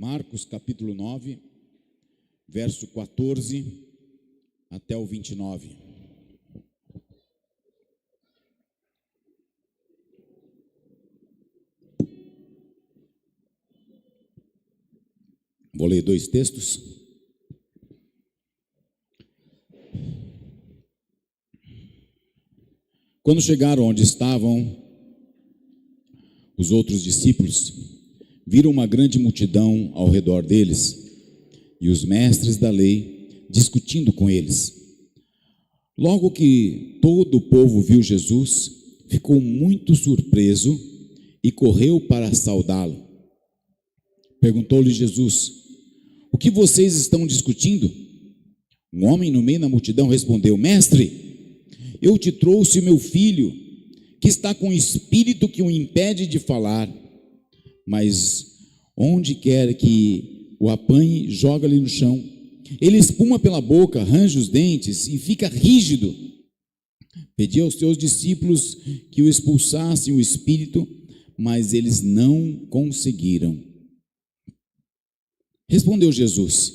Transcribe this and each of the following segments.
Marcos capítulo 9, verso 14 até o 29. Vou ler dois textos. Quando chegaram onde estavam os outros discípulos, viram uma grande multidão ao redor deles e os mestres da lei discutindo com eles. Logo que todo o povo viu Jesus, ficou muito surpreso e correu para saudá-lo. Perguntou-lhe Jesus: o que vocês estão discutindo? Um homem no meio da multidão respondeu: Mestre, eu te trouxe o meu filho, que está com um espírito que o impede de falar, mas onde quer que o apanhe, joga-lhe no chão. Ele espuma pela boca, arranja os dentes e fica rígido. Pedi aos seus discípulos que o expulsassem o espírito, mas eles não conseguiram. Respondeu Jesus: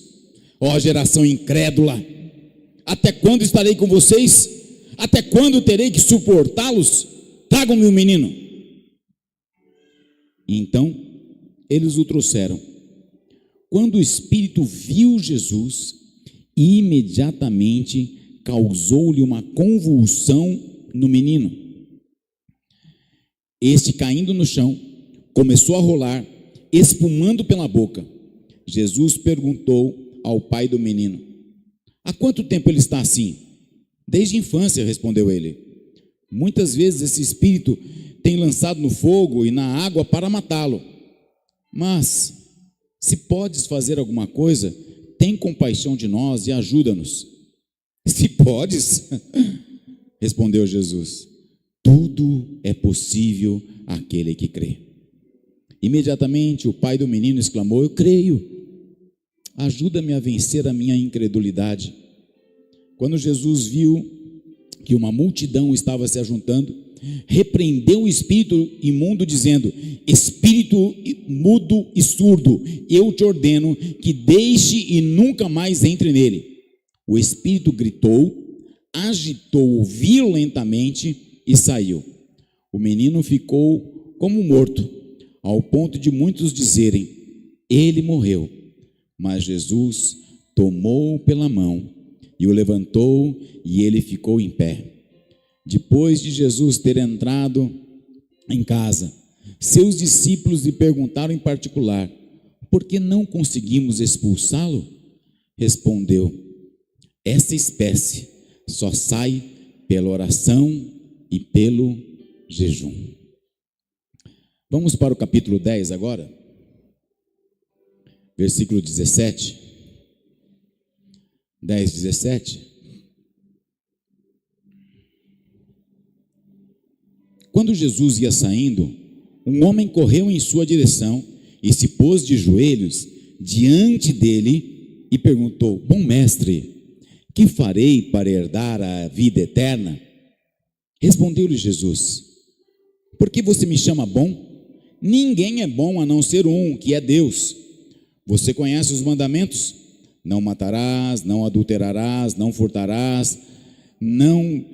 ó geração incrédula, até quando estarei com vocês? Até quando terei que suportá-los? Tragam-me o menino. Então eles o trouxeram. Quando o espírito viu Jesus, imediatamente causou-lhe uma convulsão no menino. Este, caindo no chão, começou a rolar, espumando pela boca. Jesus perguntou ao pai do menino: há quanto tempo ele está assim? Desde a infância, respondeu ele. Muitas vezes esse espírito tem lançado no fogo e na água para matá-lo. Mas, se podes fazer alguma coisa, tem compaixão de nós e ajuda-nos. Se podes, respondeu Jesus, tudo é possível àquele que crê. Imediatamente o pai do menino exclamou: eu creio, ajuda-me a vencer a minha incredulidade. Quando Jesus viu que uma multidão estava se ajuntando, repreendeu o espírito imundo, dizendo: espírito mudo e surdo, eu te ordeno que deixe e nunca mais entre nele. O espírito gritou, agitou-o violentamente e saiu. O menino ficou como morto, ao ponto de muitos dizerem: ele morreu. Mas Jesus tomou-o pela mão e o levantou, e ele ficou em pé. Depois de Jesus ter entrado em casa, seus discípulos lhe perguntaram em particular: por que não conseguimos expulsá-lo? Respondeu: essa espécie só sai pela oração e pelo jejum. Vamos para o capítulo 10 agora, versículo 17. 10, 17. Quando Jesus ia saindo, um homem correu em sua direção e se pôs de joelhos diante dele e perguntou: bom mestre, que farei para herdar a vida eterna? Respondeu-lhe Jesus: por que você me chama bom? Ninguém é bom a não ser um, que é Deus. Você conhece os mandamentos? Não matarás, não adulterarás, não furtarás, não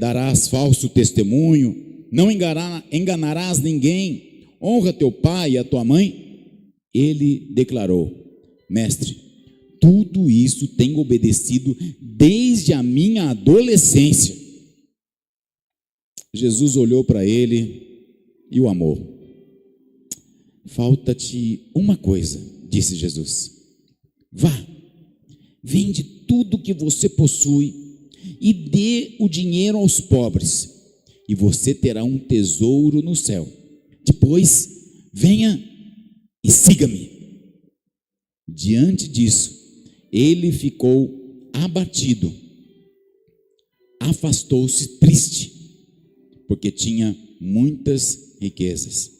darás falso testemunho, não enganarás ninguém, honra teu pai e a tua mãe. Ele declarou: mestre, tudo isso tenho obedecido desde a minha adolescência. Jesus olhou para ele e o amou. Falta-te uma coisa, disse Jesus. Vá, vende tudo que você possui e dê o dinheiro aos pobres, e você terá um tesouro no céu. Depois, venha e siga-me. Diante disso, ele ficou abatido, afastou-se triste, porque tinha muitas riquezas.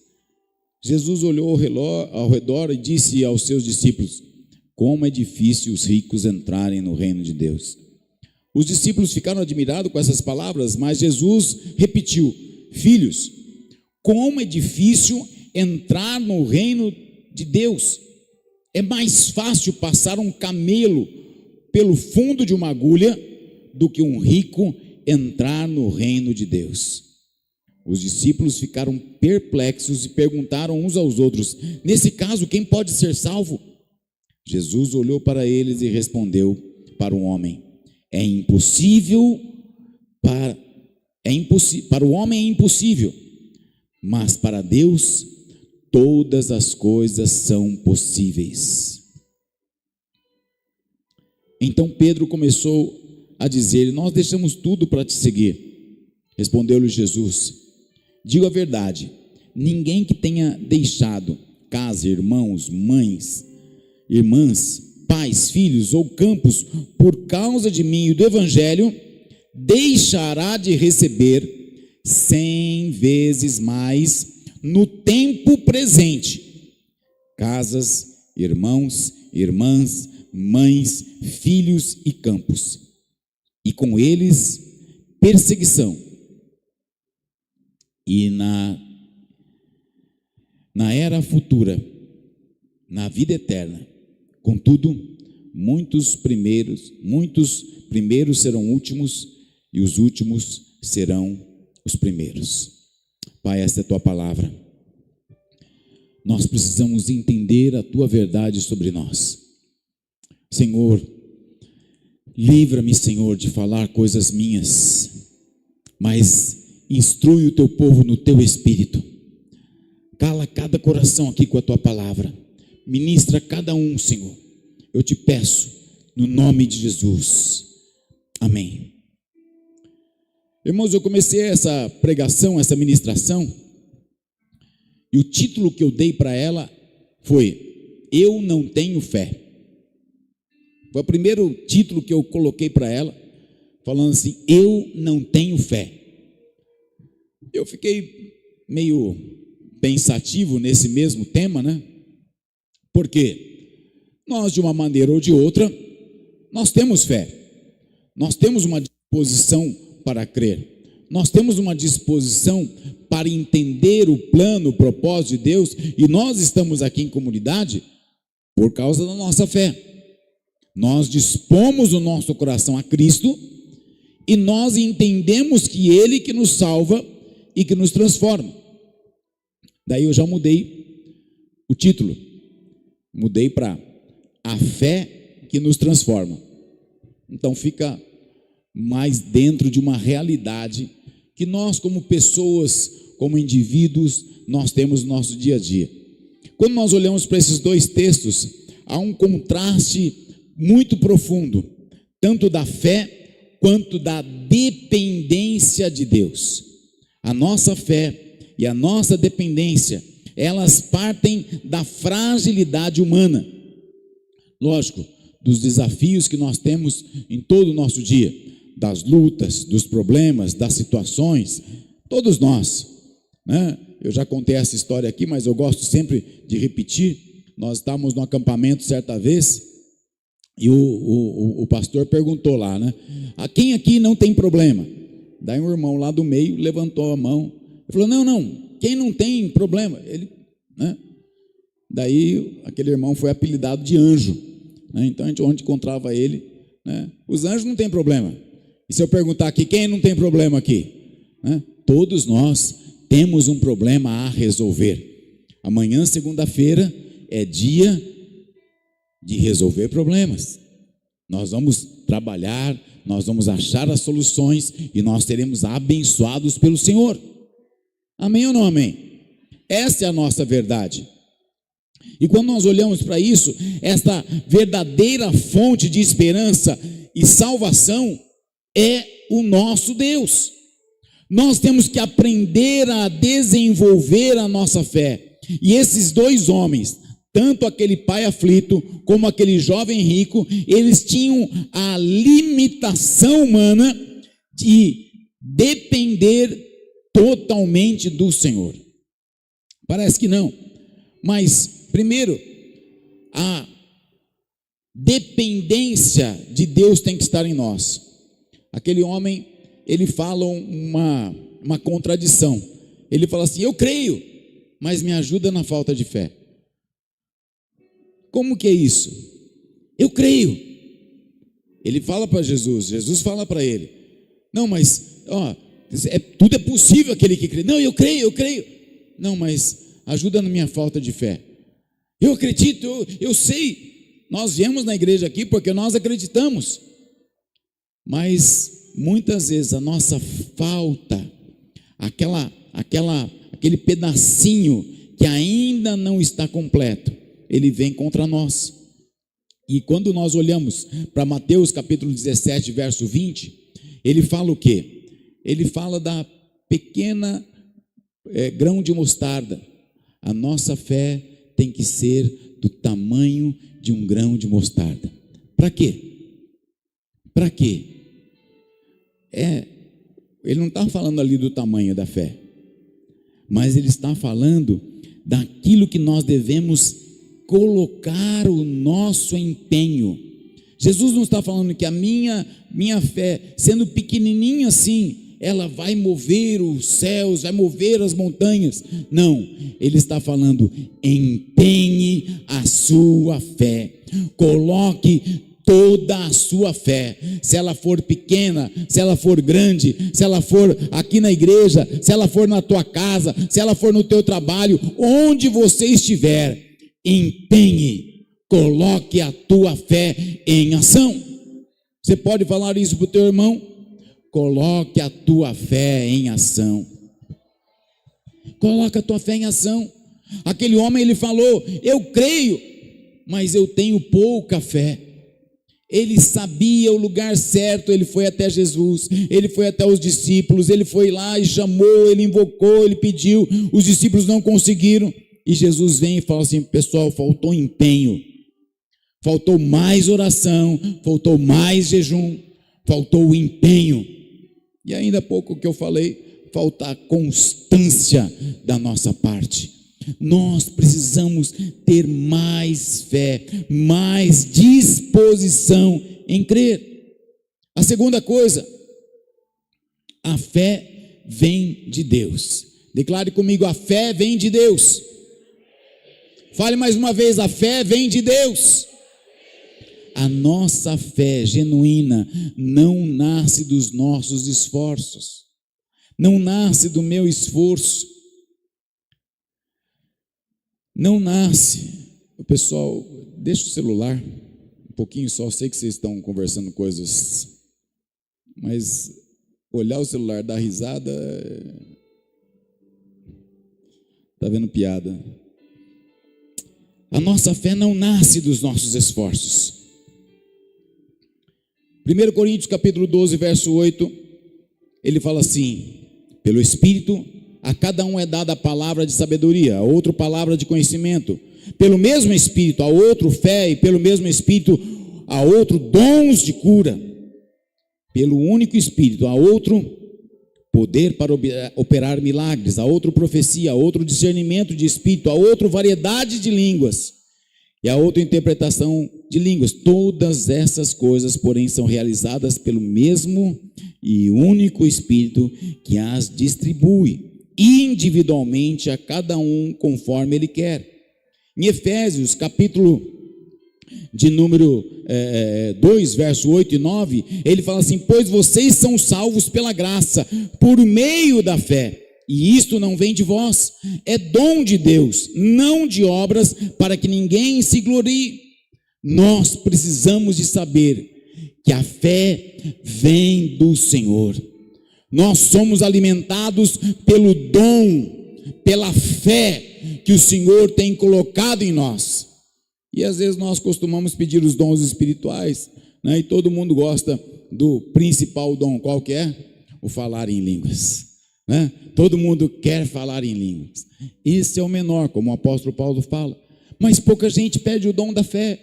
Jesus olhou ao redor e disse aos seus discípulos: como é difícil os ricos entrarem no reino de Deus. Os discípulos ficaram admirados com essas palavras, mas Jesus repetiu: filhos, como é difícil entrar no reino de Deus. É mais fácil passar um camelo pelo fundo de uma agulha do que um rico entrar no reino de Deus. Os discípulos ficaram perplexos e perguntaram uns aos outros: nesse caso, quem pode ser salvo? Jesus olhou para eles e respondeu para o homem: para o homem é impossível, mas para Deus todas as coisas são possíveis. Então Pedro começou a dizer: nós deixamos tudo para te seguir. Respondeu-lhe Jesus: digo a verdade, ninguém que tenha deixado casa, irmãos, mães, irmãs, pais, filhos ou campos por causa de mim e do evangelho, deixará de receber 100 vezes mais no tempo presente casas, irmãos, irmãs, mães, filhos e campos, e com eles perseguição, e na era futura, na vida eterna. Contudo, muitos primeiros serão últimos, e os últimos serão os primeiros. Pai, esta é a tua palavra. Nós precisamos entender a tua verdade sobre nós. Senhor, livra-me, Senhor, de falar coisas minhas, mas instrui o teu povo no teu espírito. Cala cada coração aqui com a tua palavra. Ministra cada um, Senhor. Eu te peço, no nome de Jesus. Amém. Irmãos, eu comecei essa pregação, essa ministração, e o título que eu dei para ela foi: Eu não tenho fé. Foi o primeiro título que eu coloquei para ela, falando assim: eu não tenho fé. Eu fiquei meio pensativo nesse mesmo tema, né? Porque nós, de uma maneira ou de outra, nós temos fé, nós temos uma disposição para crer, nós temos uma disposição para entender o plano, o propósito de Deus, e nós estamos aqui em comunidade por causa da nossa fé. Nós dispomos o nosso coração a Cristo e nós entendemos que Ele que nos salva e que nos transforma. Daí eu já mudei o título, mudei para A Fé que nos transforma. Então fica mais dentro de uma realidade que nós, como pessoas, como indivíduos, nós temos no nosso dia a dia. Quando nós olhamos para esses dois textos, há um contraste muito profundo, tanto da fé quanto da dependência de Deus. A nossa fé e a nossa dependência, elas partem da fragilidade humana, lógico, dos desafios que nós temos em todo o nosso dia, das lutas, dos problemas, das situações, todos nós, né? Eu já contei essa história aqui, mas eu gosto sempre de repetir. Nós estávamos no acampamento certa vez, e o pastor perguntou lá, né? A quem aqui não tem problema? Daí um irmão lá do meio levantou a mão e falou: não, quem não tem problema? Ele, né? Daí aquele irmão foi apelidado de anjo, né? Então a gente, onde encontrava ele, né? Os anjos não têm problema. E se eu perguntar aqui, quem não tem problema aqui? Né? Todos nós temos um problema a resolver. Amanhã, segunda-feira, é dia de resolver problemas. Nós vamos trabalhar, nós vamos achar as soluções e nós seremos abençoados pelo Senhor. Amém ou não amém? Essa é a nossa verdade. E quando nós olhamos para isso, esta verdadeira fonte de esperança e salvação é o nosso Deus. Nós temos que aprender a desenvolver a nossa fé. E esses dois homens, tanto aquele pai aflito como aquele jovem rico, eles tinham a limitação humana de depender totalmente do Senhor. Parece que não, mas primeiro, a dependência de Deus tem que estar em nós. Aquele homem, ele fala uma contradição. Ele fala assim: eu creio, mas me ajuda na falta de fé. Como que é isso? Eu creio. Ele fala para Jesus, Jesus fala para ele: não, mas tudo é possível aquele que crê. Não, eu creio. Não, mas ajuda na minha falta de fé. Eu acredito, eu sei. Nós viemos na igreja aqui porque nós acreditamos. Mas muitas vezes a nossa falta, aquele pedacinho que ainda não está completo, ele vem contra nós. E quando nós olhamos para Mateus capítulo 17, verso 20, ele fala o quê? Ele fala da pequena grão de mostarda. A nossa fé tem que ser do tamanho de um grão de mostarda. Para quê? Para quê? Ele não está falando ali do tamanho da fé, mas ele está falando daquilo que nós devemos colocar o nosso empenho. Jesus não está falando que a minha fé, sendo pequenininha assim, ela vai mover os céus, vai mover as montanhas. Não, ele está falando: empenhe a sua fé, coloque toda a sua fé, se ela for pequena, se ela for grande, se ela for aqui na igreja, se ela for na tua casa, se ela for no teu trabalho, onde você estiver, empenhe, coloque a tua fé em ação. Você pode falar isso para o teu irmão? Coloque a tua fé em ação. Coloca a tua fé em ação. Aquele homem, ele falou: eu creio, mas eu tenho pouca fé. Ele sabia o lugar certo, ele foi até Jesus, ele foi até os discípulos, ele foi lá e chamou, ele invocou, ele pediu, os discípulos não conseguiram, e Jesus vem e fala assim: pessoal, faltou empenho, faltou mais oração, faltou mais jejum, faltou o empenho, e ainda há pouco que eu falei, falta a constância da nossa parte. Nós precisamos ter mais fé, mais disposição em crer. A segunda coisa, a fé vem de Deus. Declare comigo: a fé vem de Deus. Fale mais uma vez: a fé vem de Deus. A nossa fé genuína não nasce dos nossos esforços, não nasce do meu esforço, não nasce. O pessoal, deixa o celular um pouquinho só, sei que vocês estão conversando coisas, mas olhar o celular, dar risada, está vendo piada. A nossa fé não nasce dos nossos esforços. 1 Coríntios capítulo 12, verso 8, ele fala assim: pelo Espírito a cada um é dada a palavra de sabedoria, a outro palavra de conhecimento, pelo mesmo Espírito, a outro fé, e pelo mesmo Espírito a outro dons de cura, pelo único Espírito a outro poder para operar milagres, a outro profecia, a outro discernimento de espírito, a outro variedade de línguas, e a outra interpretação de línguas. Todas essas coisas, porém, são realizadas pelo mesmo e único Espírito que as distribui individualmente a cada um conforme ele quer. Em Efésios capítulo de número 2, verso 8 e 9, ele fala assim: pois vocês são salvos pela graça, por meio da fé, e isto não vem de vós, é dom de Deus, não de obras, para que ninguém se glorie. Nós precisamos de saber que a fé vem do Senhor. Nós somos alimentados pelo dom, pela fé que o Senhor tem colocado em nós. E às vezes nós costumamos pedir os dons espirituais, né? E todo mundo gosta do principal dom. Qual que é? O falar em línguas, né? Todo mundo quer falar em línguas. Esse é o menor, como o apóstolo Paulo fala. Mas pouca gente pede o dom da fé.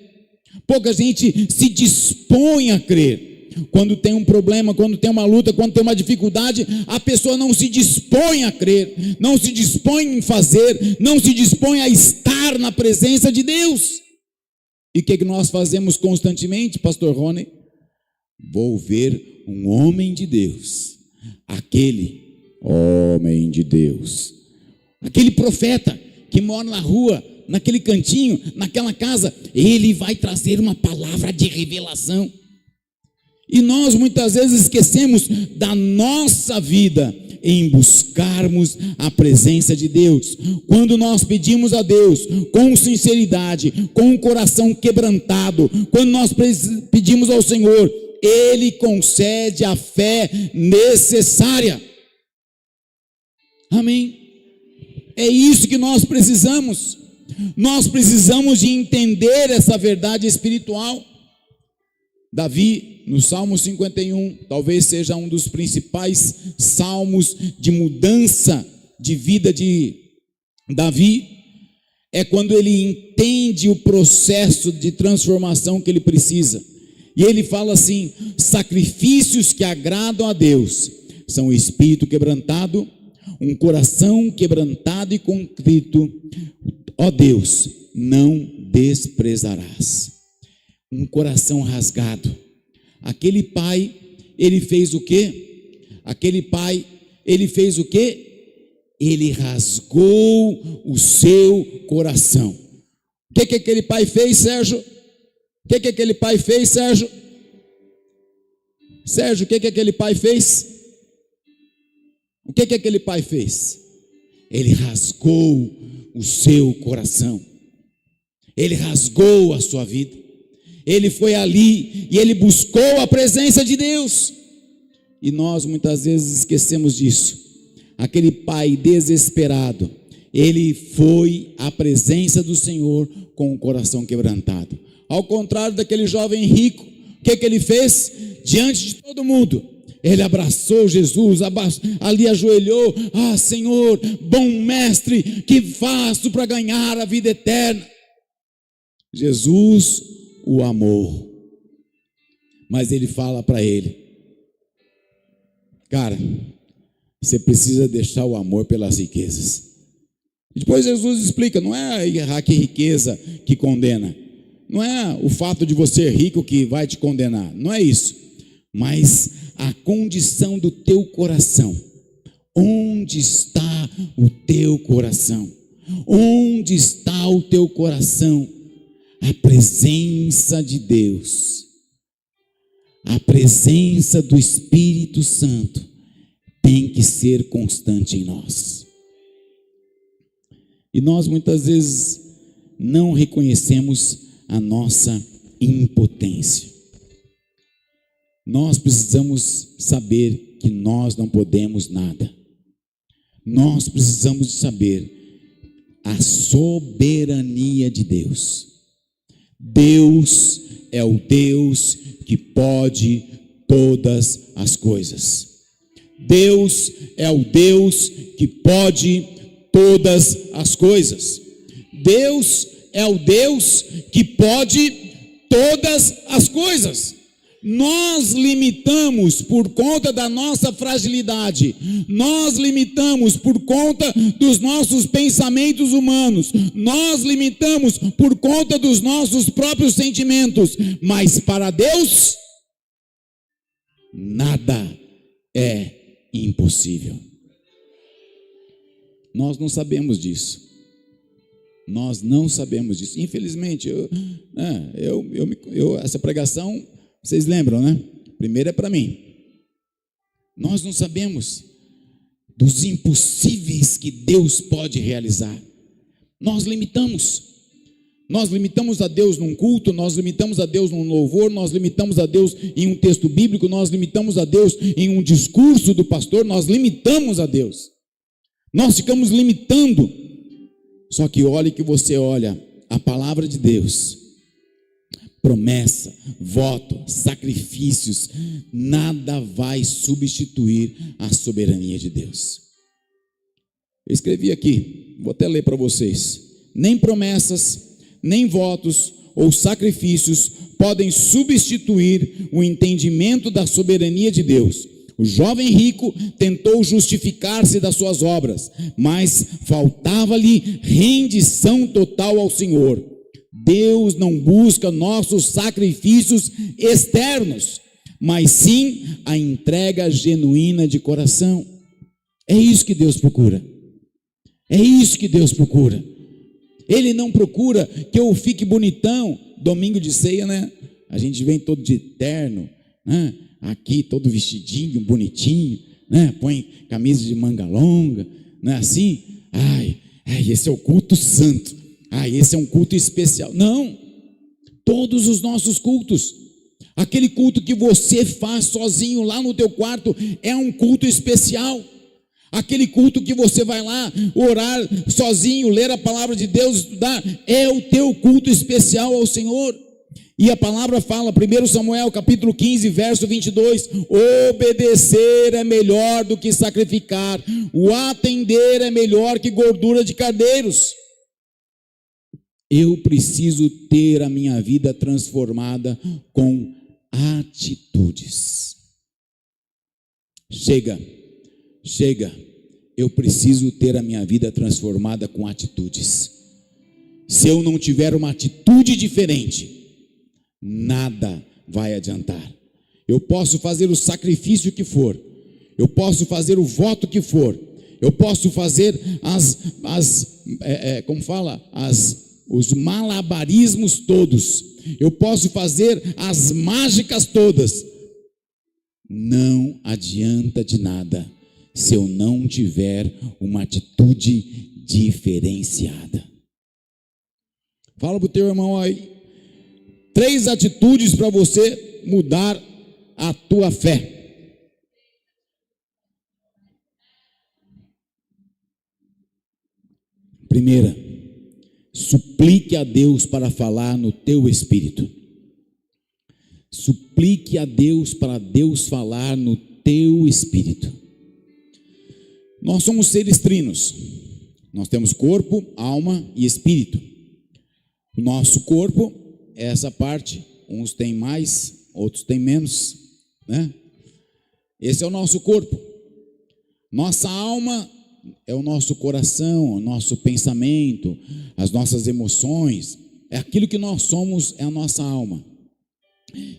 Pouca gente se dispõe a crer. Quando tem um problema, quando tem uma luta, quando tem uma dificuldade, a pessoa não se dispõe a crer, não se dispõe em fazer, não se dispõe a estar na presença de Deus. E o que nós fazemos constantemente, pastor Rony? Vou ver um homem de Deus, aquele homem de Deus, aquele profeta que mora na rua, naquele cantinho, naquela casa, Ele vai trazer uma palavra de revelação. E nós muitas vezes esquecemos da nossa vida em buscarmos a presença de Deus. Quando nós pedimos a Deus com sinceridade, com o coração quebrantado, quando nós pedimos ao Senhor, Ele concede a fé necessária. Amém? É isso que nós precisamos. Nós precisamos de entender essa verdade espiritual. Davi, no Salmo 51, talvez seja um dos principais salmos de mudança de vida de Davi, é quando ele entende o processo de transformação que ele precisa. E ele fala assim: sacrifícios que agradam a Deus são o espírito quebrantado, um coração quebrantado e contrito, ó Deus, não desprezarás. Um coração rasgado. Aquele pai, ele fez o quê? Ele rasgou o seu coração. O que aquele pai fez, Sérgio? O que aquele pai fez, Sérgio? Sérgio, o que aquele pai fez? O que aquele pai fez? Ele rasgou o seu coração. Ele rasgou a sua vida. Ele foi ali e ele buscou a presença de Deus. E nós muitas vezes esquecemos disso. Aquele pai desesperado, ele foi à presença do Senhor com o coração quebrantado. Ao contrário daquele jovem rico, o que ele fez? Diante de todo mundo, ele abraçou Jesus, ali ajoelhou: ah, Senhor, bom mestre, que faço para ganhar a vida eterna? Jesus o amou, mas ele fala para ele: cara, você precisa deixar o amor pelas riquezas. E depois Jesus explica: não é a riqueza que condena, não é o fato de você ser rico que vai te condenar, não é isso, mas a condição do teu coração. Onde está o teu coração? Onde está o teu coração? A presença de Deus, a presença do Espírito Santo tem que ser constante em nós. E nós muitas vezes não reconhecemos a nossa impotência. Nós precisamos saber que nós não podemos nada. Nós precisamos saber a soberania de Deus. Deus é o Deus que pode todas as coisas. Deus é o Deus que pode todas as coisas. Deus é o Deus que pode todas as coisas. Nós limitamos por conta da nossa fragilidade, nós limitamos por conta dos nossos pensamentos humanos, nós limitamos por conta dos nossos próprios sentimentos, mas para Deus, nada é impossível. Nós não sabemos disso. Nós não sabemos disso. Infelizmente, essa pregação, vocês lembram, né? Primeiro é para mim. Nós não sabemos dos impossíveis que Deus pode realizar. Nós limitamos. Nós limitamos a Deus num culto, nós limitamos a Deus num louvor, nós limitamos a Deus em um texto bíblico, nós limitamos a Deus em um discurso do pastor, nós limitamos a Deus. Nós ficamos limitando. Só que olhe que você olha a palavra de Deus, promessa, voto, sacrifícios, nada vai substituir a soberania de Deus. Eu escrevi aqui, vou até ler para vocês: nem promessas, nem votos ou sacrifícios podem substituir o entendimento da soberania de Deus. O jovem rico tentou justificar-se das suas obras, mas faltava-lhe rendição total ao Senhor. Deus não busca nossos sacrifícios externos, mas sim a entrega genuína de coração. É isso que Deus procura. É isso que Deus procura. Ele não procura que eu fique bonitão. Domingo de ceia, né? A gente vem todo de terno, né? Aqui todo vestidinho, bonitinho, né? Põe camisa de manga longa, não é assim? Ai, esse é o culto santo. Ai, esse é um culto especial. Não, todos os nossos cultos, aquele culto que você faz sozinho lá no teu quarto, é um culto especial. Aquele culto que você vai lá orar sozinho, ler a palavra de Deus, estudar, é o teu culto especial ao Senhor. E a palavra fala, 1 Samuel capítulo 15, verso 22, obedecer é melhor do que sacrificar, o atender é melhor que gordura de cordeiros. Eu preciso ter a minha vida transformada com atitudes. Chega, eu preciso ter a minha vida transformada com atitudes. Se eu não tiver uma atitude diferente, nada vai adiantar. Eu posso fazer o sacrifício que for, eu posso fazer o voto que for, eu posso fazer os malabarismos todos, eu posso fazer as mágicas todas, não adianta de nada se eu não tiver uma atitude diferenciada. Fala para o teu irmão aí, 3 atitudes para você mudar a tua fé. Primeira, suplique a Deus para falar no teu espírito. Suplique a Deus para Deus falar no teu espírito. Nós somos seres trinos. Nós temos corpo, alma e espírito. O nosso corpo é essa parte, uns têm mais, outros têm menos, né? Esse é o nosso corpo. Nossa alma é o nosso coração, o nosso pensamento, as nossas emoções, é aquilo que nós somos, é a nossa alma.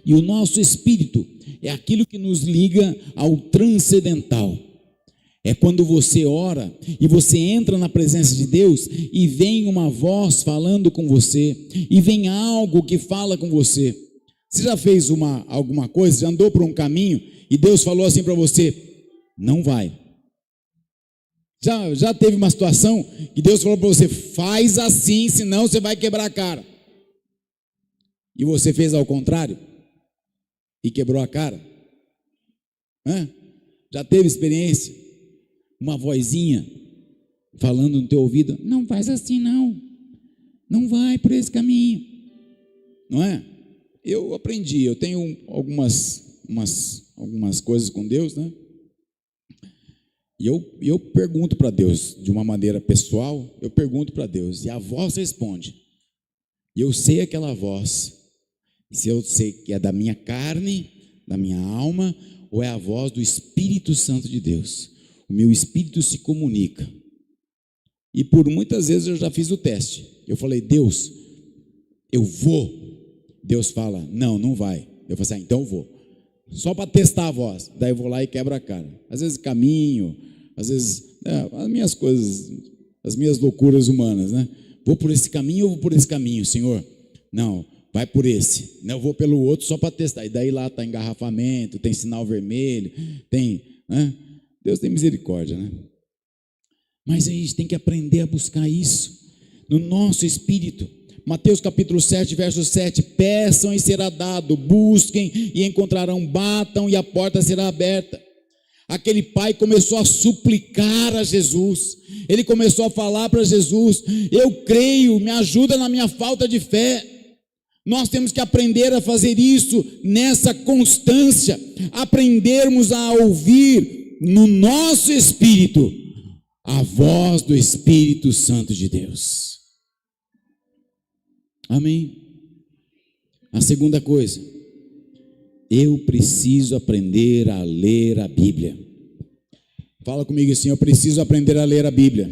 E o nosso espírito é aquilo que nos liga ao transcendental. É quando você ora e você entra na presença de Deus e vem uma voz falando com você, e vem algo que fala com você. Você já fez alguma coisa, já andou por um caminho e Deus falou assim para você: não vai. Já teve uma situação que Deus falou para você: faz assim, senão você vai quebrar a cara. E você fez ao contrário e quebrou a cara? Já teve experiência? Uma vozinha falando no teu ouvido: não faz assim não, não vai por esse caminho, não é? Eu aprendi, eu tenho algumas coisas com Deus, né? E eu pergunto para Deus, de uma maneira pessoal, eu pergunto para Deus, e a voz responde. E eu sei aquela voz, se eu sei que é da minha carne, da minha alma, ou é a voz do Espírito Santo de Deus. O meu espírito se comunica. E por muitas vezes eu já fiz o teste. Eu falei: Deus, eu vou. Deus fala: não vai. Eu falei assim: então eu vou. Só para testar a voz. Daí eu vou lá e quebro a cara. Às vezes caminho, às vezes as minhas coisas, as minhas loucuras humanas, né? Vou por esse caminho ou vou por esse caminho, Senhor? Não, vai por esse. Não, eu vou pelo outro só para testar. E daí lá está engarrafamento, tem sinal vermelho, tem, né? Deus tem misericórdia, né? Mas a gente tem que aprender a buscar isso no nosso espírito. Mateus capítulo 7, verso 7: peçam e será dado, busquem e encontrarão, batam e a porta será aberta. Aquele pai começou a suplicar a Jesus, ele começou a falar para Jesus: eu creio, me ajuda na minha falta de fé. Nós temos que aprender a fazer isso nessa constância, aprendermos a ouvir no nosso espírito a voz do Espírito Santo de Deus. Amém? A segunda coisa, eu preciso aprender a ler a Bíblia. Fala comigo assim: eu preciso aprender a ler a Bíblia.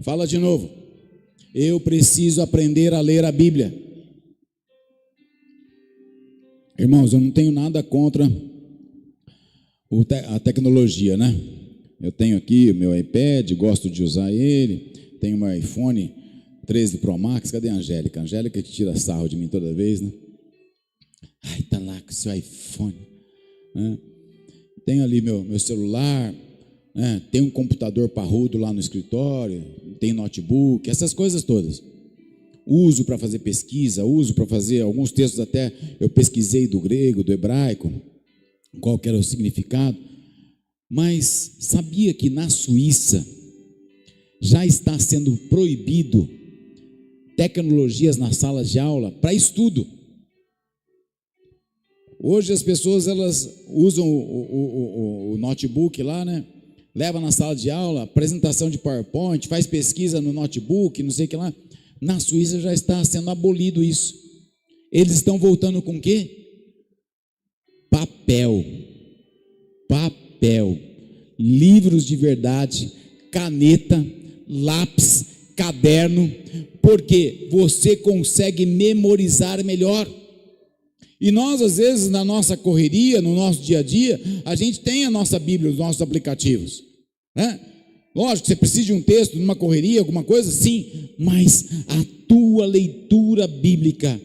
Fala de novo: eu preciso aprender a ler a Bíblia. Irmãos, eu não tenho nada contra a tecnologia, né? Eu tenho aqui o meu iPad, gosto de usar ele, tenho meu iPhone 13 Pro Max. Cadê a Angélica? A Angélica que tira sarro de mim toda vez, né? Ai, tá lá com o seu iPhone, né? Tenho ali meu celular, né? Tem um computador parrudo lá no escritório, tem notebook, essas coisas todas. Uso para fazer pesquisa, uso para fazer alguns textos, até eu pesquisei do grego, do hebraico, qual que era o significado. Mas sabia que na Suíça já está sendo proibido tecnologias nas salas de aula para estudo? Hoje as pessoas elas usam o notebook lá, né? Leva na sala de aula, apresentação de PowerPoint, faz pesquisa no notebook, não sei o que lá. Na Suíça já está sendo abolido isso. Eles estão voltando com o quê? Papel. Papel. Livros de verdade, caneta, lápis, caderno, porque você consegue memorizar melhor. E nós, às vezes, na nossa correria, no nosso dia a dia, a gente tem a nossa Bíblia, os nossos aplicativos, né? Lógico, você precisa de um texto, de uma correria, alguma coisa, sim, mas a tua leitura bíblica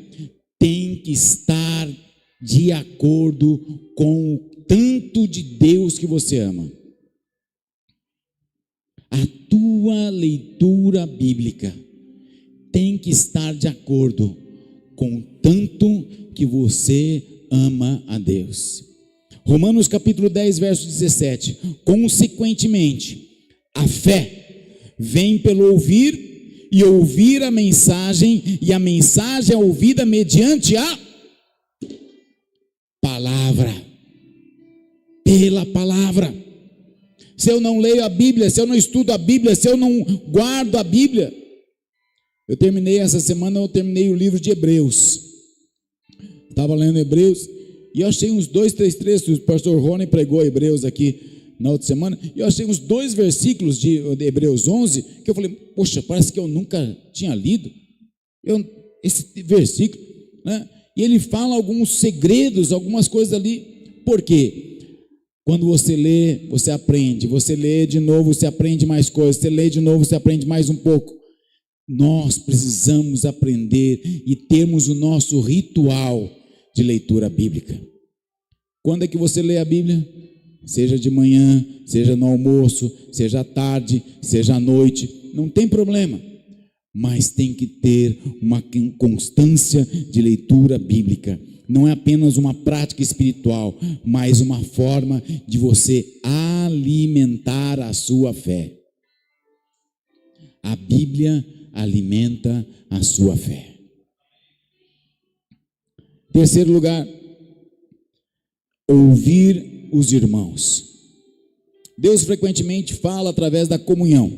tem que estar de acordo com o tanto de Deus que você ama. A tua leitura bíblica tem que estar de acordo com o tanto que você ama a Deus. Romanos capítulo 10, verso 17. Consequentemente, a fé vem pelo ouvir, e ouvir a mensagem, e a mensagem é ouvida mediante a palavra. Pela palavra. Se eu não leio a Bíblia, se eu não estudo a Bíblia, se eu não guardo a Bíblia. Essa semana eu terminei o livro de Hebreus. Estava lendo Hebreus e eu achei uns 2, 3 textos. O pastor Rony pregou Hebreus aqui na outra semana, e eu achei uns 2 versículos de Hebreus 11, que eu falei, poxa, parece que eu nunca tinha lido esse versículo, né? E ele fala alguns segredos, algumas coisas ali. Por quê? Quando você lê, você aprende. Você lê de novo, você aprende mais coisas. Você lê de novo, você aprende mais um pouco. Nós precisamos aprender e termos o nosso ritual de leitura bíblica. Quando é que você lê a Bíblia? Seja de manhã, seja no almoço, seja à tarde, seja à noite, não tem problema. Mas tem que ter uma constância de leitura bíblica. Não é apenas uma prática espiritual, mas uma forma de você alimentar a sua fé. A Bíblia alimenta a sua fé. Terceiro lugar, ouvir os irmãos. Deus frequentemente fala através da comunhão.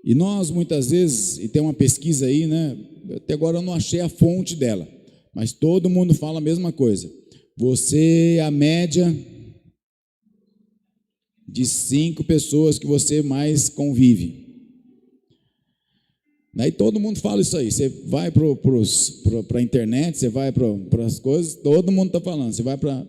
E nós muitas vezes, e tem uma pesquisa aí, né? Até agora eu não achei a fonte dela, mas todo mundo fala a mesma coisa. Você é a média de 5 pessoas que você mais convive. Daí todo mundo fala isso aí. Você vai para a internet, você vai para as coisas, todo mundo está falando. Você vai para...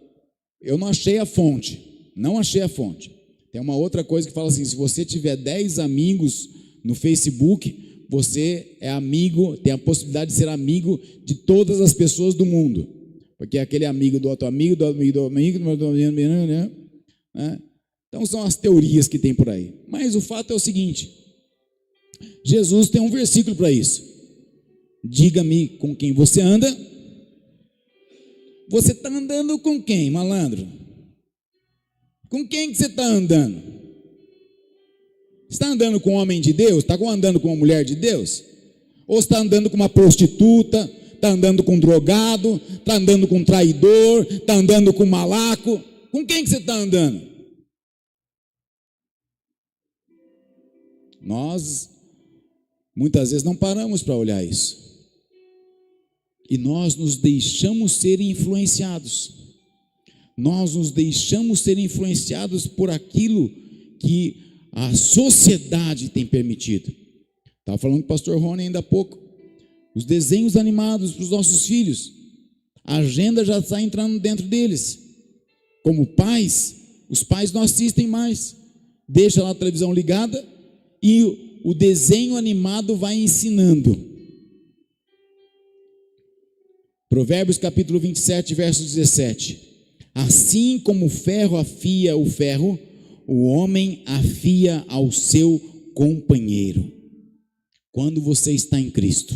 Eu não achei a fonte. Não achei a fonte. Tem uma outra coisa que fala assim: se você tiver 10 amigos no Facebook, você é amigo, tem a possibilidade de ser amigo de todas as pessoas do mundo. Porque é aquele amigo do outro amigo, do amigo do amigo, né? Então são as teorias que tem por aí. Mas o fato é o seguinte: Jesus tem um versículo para isso. Diga-me com quem você anda. Você está andando com quem, malandro? Com quem que você está andando? Você está andando com um homem de Deus? Está andando com uma mulher de Deus? Ou está andando com uma prostituta? Está andando com um drogado? Está andando com um traidor? Está andando com um malaco? Com quem que você está andando? Nós muitas vezes não paramos para olhar isso. E nós nos deixamos ser influenciados. Nós nos deixamos ser influenciados por aquilo que a sociedade tem permitido. Estava falando com o pastor Rony ainda há pouco. Os desenhos animados para os nossos filhos. A agenda já está entrando dentro deles. Como pais, os pais não assistem mais. Deixa lá a televisão ligada e o desenho animado vai ensinando. Provérbios capítulo 27, verso 17. Assim como o ferro afia o ferro, o homem afia ao seu companheiro. Quando você está em Cristo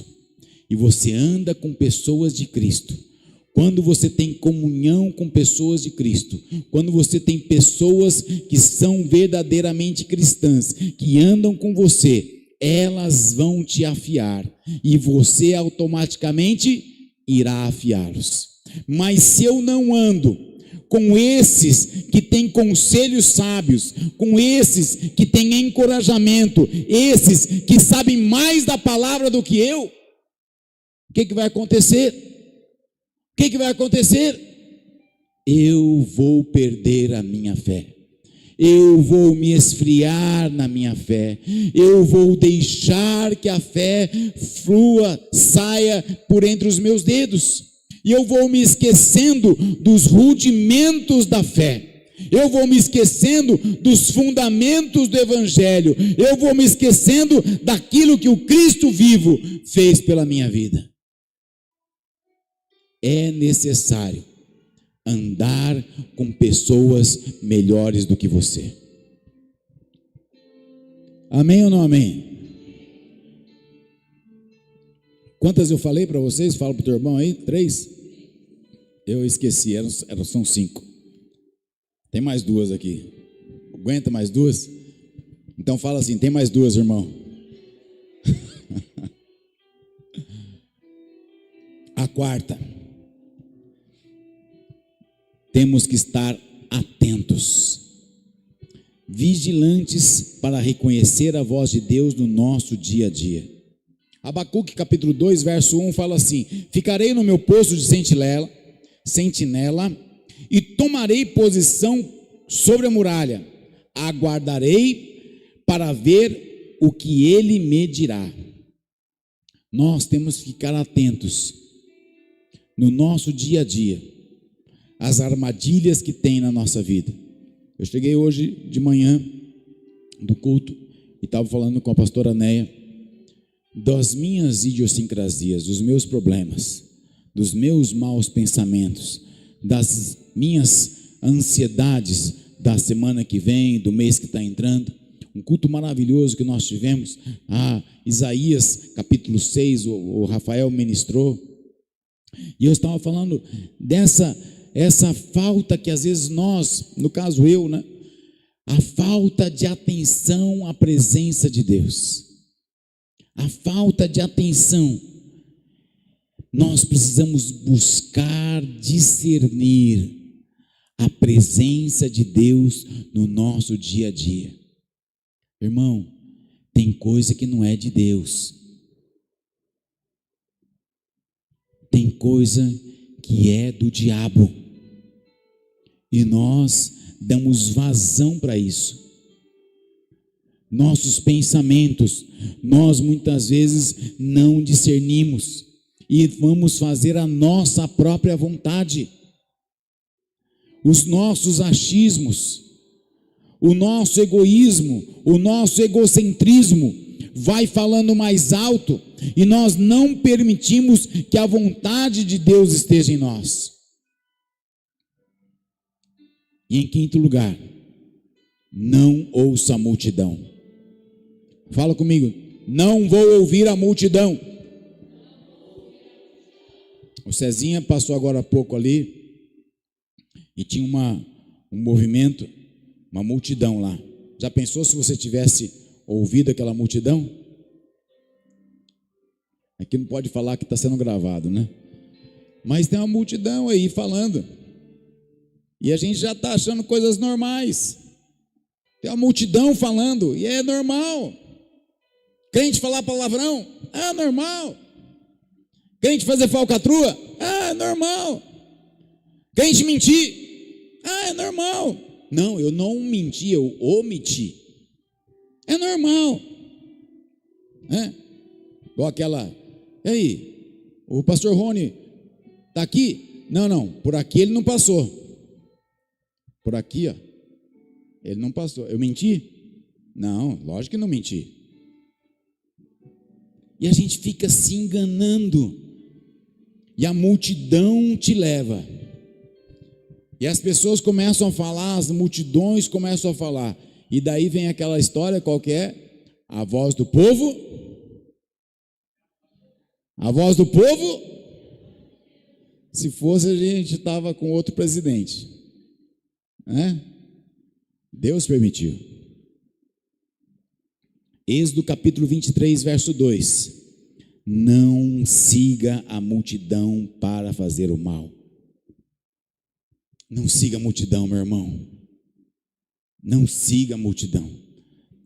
e você anda com pessoas de Cristo, quando você tem comunhão com pessoas de Cristo, quando você tem pessoas que são verdadeiramente cristãs, que andam com você, elas vão te afiar e você automaticamente irá afiá-los. Mas se eu não ando com esses que têm conselhos sábios, com esses que têm encorajamento, esses que sabem mais da palavra do que eu, o que vai acontecer? O que vai acontecer? Eu vou perder a minha fé. Eu vou me esfriar na minha fé. Eu vou deixar que a fé flua, saia por entre os meus dedos. E eu vou me esquecendo dos rudimentos da fé. Eu vou me esquecendo dos fundamentos do Evangelho. Eu vou me esquecendo daquilo que o Cristo vivo fez pela minha vida. É necessário andar com pessoas melhores do que você. Amém ou não amém? Quantas eu falei para vocês? Fala para o teu irmão aí, 3? Eu esqueci, são 5. Tem mais 2 aqui. Aguenta mais 2? Então fala assim, tem mais 2, irmão. A quarta. Temos que estar atentos, vigilantes para reconhecer a voz de Deus no nosso dia a dia. Abacuque capítulo 2, verso 1 fala assim: ficarei no meu posto de sentinela e tomarei posição sobre a muralha, aguardarei para ver o que ele me dirá. Nós temos que ficar atentos no nosso dia a dia, as armadilhas que tem na nossa vida. Eu cheguei hoje de manhã do culto e estava falando com a pastora Neia das minhas idiosincrasias, dos meus problemas, dos meus maus pensamentos, das minhas ansiedades da semana que vem, do mês que está entrando. Um culto maravilhoso que nós tivemos. Isaías capítulo 6, o Rafael ministrou, e eu estava falando essa falta que às vezes nós, no caso eu, né? A falta de atenção à presença de Deus. A falta de atenção. Nós precisamos buscar discernir a presença de Deus no nosso dia a dia. Irmão, tem coisa que não é de Deus. Tem coisa que é do diabo. E nós damos vazão para isso. Nossos pensamentos, nós muitas vezes não discernimos e vamos fazer a nossa própria vontade. Os nossos achismos, o nosso egoísmo, o nosso egocentrismo vai falando mais alto e nós não permitimos que a vontade de Deus esteja em nós. E em quinto lugar, não ouça a multidão. Fala comigo, não vou ouvir a multidão. O Cezinha passou agora há pouco ali e tinha um movimento, uma multidão lá. Já pensou se você tivesse ouvido aquela multidão? Aqui não pode falar que está sendo gravado, né? Mas tem uma multidão aí falando. E a gente já está achando coisas normais. Tem uma multidão falando, e é normal. Crente falar palavrão, é normal. Crente fazer falcatrua, é normal. Crente mentir, é normal. Não, eu não menti, eu omiti. É normal. Igual aquela, e aí, o pastor Rony está aqui? Não, por aqui ele não passou. Por aqui, ó, ele não passou. Eu menti? Não, lógico que não menti. E a gente fica se enganando, e a multidão te leva, e as pessoas começam a falar, as multidões começam a falar, e daí vem aquela história, qual que é? A voz do povo, a voz do povo, se fosse a gente estava com outro presidente, né? Deus permitiu. Êxodo capítulo 23, verso 2: não siga a multidão para fazer o mal. Não siga a multidão, meu irmão. Não siga a multidão.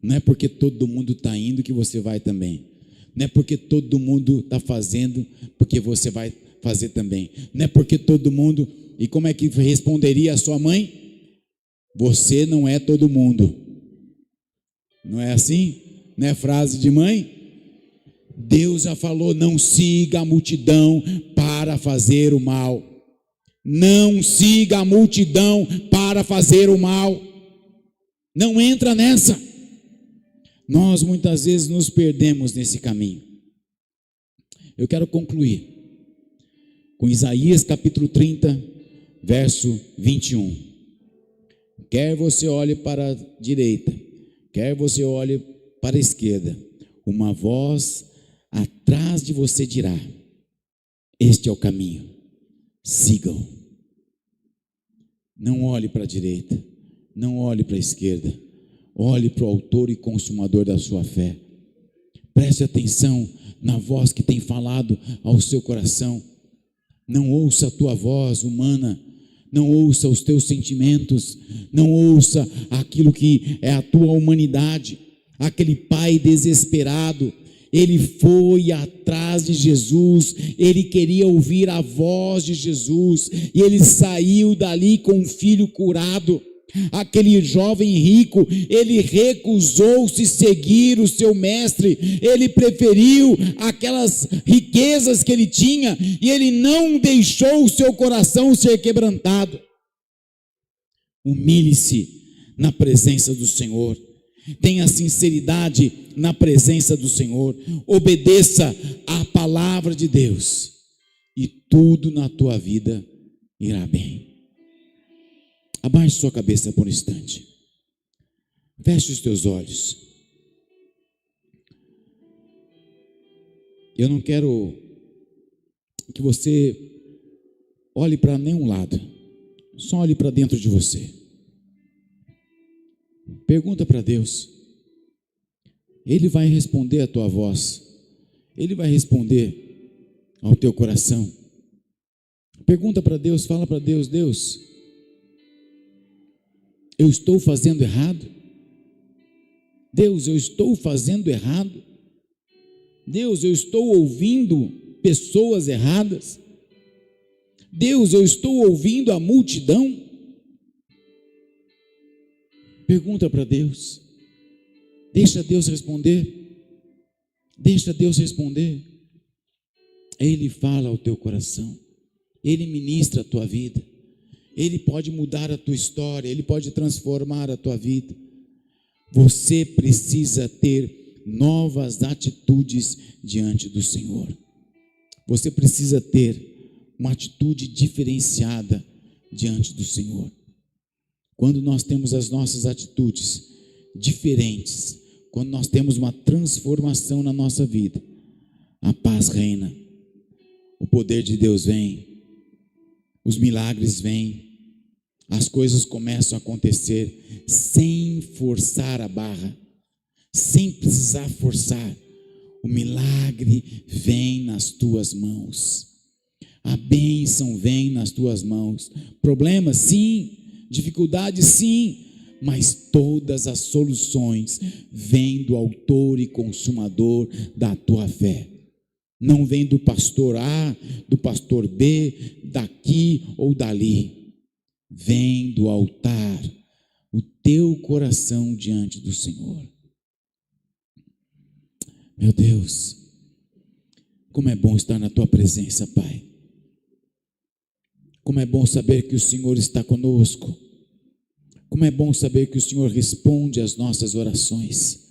Não é porque todo mundo está indo que você vai também. Não é porque todo mundo está fazendo porque você vai fazer também. Não é porque todo mundo... E como é que responderia a sua mãe? Você não é todo mundo. Não é assim? Não é frase de mãe? Deus já falou: não siga a multidão para fazer o mal. Não siga a multidão para fazer o mal. Não entra nessa. Nós muitas vezes nos perdemos nesse caminho. Eu quero concluir com Isaías capítulo 30, verso 21. Quer você olhe para a direita, quer você olhe para a esquerda, uma voz atrás de você dirá: este é o caminho, sigam. Não olhe para a direita, não olhe para a esquerda, olhe para o autor e consumador da sua fé. Preste atenção na voz que tem falado ao seu coração. Não ouça a tua voz humana, não ouça os teus sentimentos, não ouça aquilo que é a tua humanidade. Aquele pai desesperado, ele foi atrás de Jesus, ele queria ouvir a voz de Jesus, e ele saiu dali com um filho curado. Aquele jovem rico, ele recusou-se seguir o seu mestre, ele preferiu aquelas riquezas que ele tinha, e ele não deixou o seu coração ser quebrantado. Humilhe-se na presença do Senhor, tenha sinceridade na presença do Senhor, obedeça à palavra de Deus, e tudo na tua vida irá bem. Abaixe sua cabeça por um instante, feche os teus olhos. Eu não quero que você olhe para nenhum lado, só olhe para dentro de você. Pergunta para Deus, Ele vai responder a tua voz, Ele vai responder ao teu coração. Pergunta para Deus, fala para Deus: Deus, eu estou fazendo errado? Deus, eu estou fazendo errado? Deus, eu estou ouvindo pessoas erradas? Deus, eu estou ouvindo a multidão? Pergunta para Deus, deixa Deus responder, deixa Deus responder. Ele fala ao teu coração, Ele ministra a tua vida, Ele pode mudar a tua história, Ele pode transformar a tua vida. Você precisa ter novas atitudes diante do Senhor. Você precisa ter uma atitude diferenciada diante do Senhor. Quando nós temos as nossas atitudes diferentes, quando nós temos uma transformação na nossa vida, a paz reina, o poder de Deus vem, os milagres vêm, as coisas começam a acontecer sem forçar a barra, sem precisar forçar. O milagre vem nas tuas mãos, a bênção vem nas tuas mãos. Problemas, sim. Dificuldades, sim. Mas todas as soluções vêm do autor e consumador da tua fé. Não vem do pastor A, do pastor B, daqui ou dali. Vem do altar, o teu coração diante do Senhor. Meu Deus, como é bom estar na tua presença, Pai. Como é bom saber que o Senhor está conosco. Como é bom saber que o Senhor responde às nossas orações.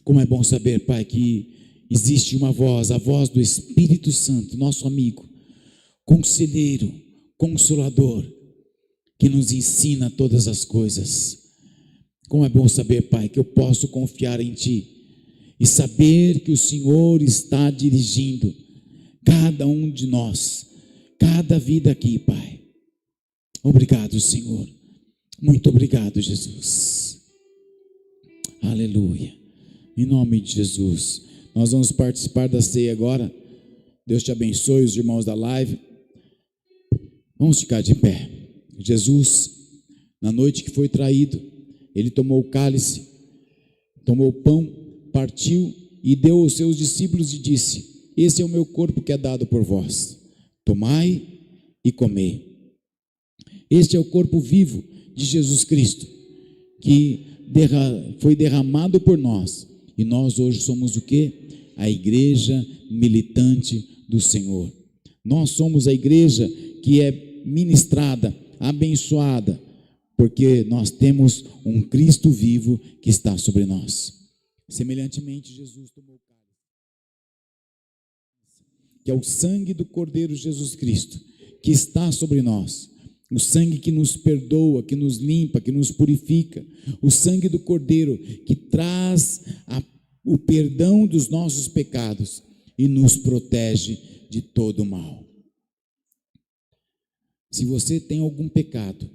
Como é bom saber, Pai, que existe uma voz, a voz do Espírito Santo, nosso amigo, conselheiro, consolador, que nos ensina todas as coisas. Como é bom saber, Pai, que eu posso confiar em Ti e saber que o Senhor está dirigindo cada um de nós, cada vida aqui, Pai. Obrigado, Senhor. Muito obrigado, Jesus. Aleluia. Em nome de Jesus. Nós vamos participar da ceia agora. Deus te abençoe, os irmãos da live. Vamos ficar de pé. Jesus, na noite que foi traído, Ele tomou o cálice, tomou o pão, partiu e deu aos seus discípulos e disse: esse é o meu corpo que é dado por vós. Tomai e comei. Este é o corpo vivo de Jesus Cristo, que foi derramado por nós. E nós hoje somos o quê? A igreja militante do Senhor. Nós somos a igreja que é ministrada, abençoada, porque nós temos um Cristo vivo que está sobre nós. Semelhantemente, Jesus tomou o cálice, que é o sangue do Cordeiro Jesus Cristo, que está sobre nós. O sangue que nos perdoa, que nos limpa, que nos purifica. O sangue do Cordeiro que traz o perdão dos nossos pecados e nos protege de todo o mal. Se você tem algum pecado,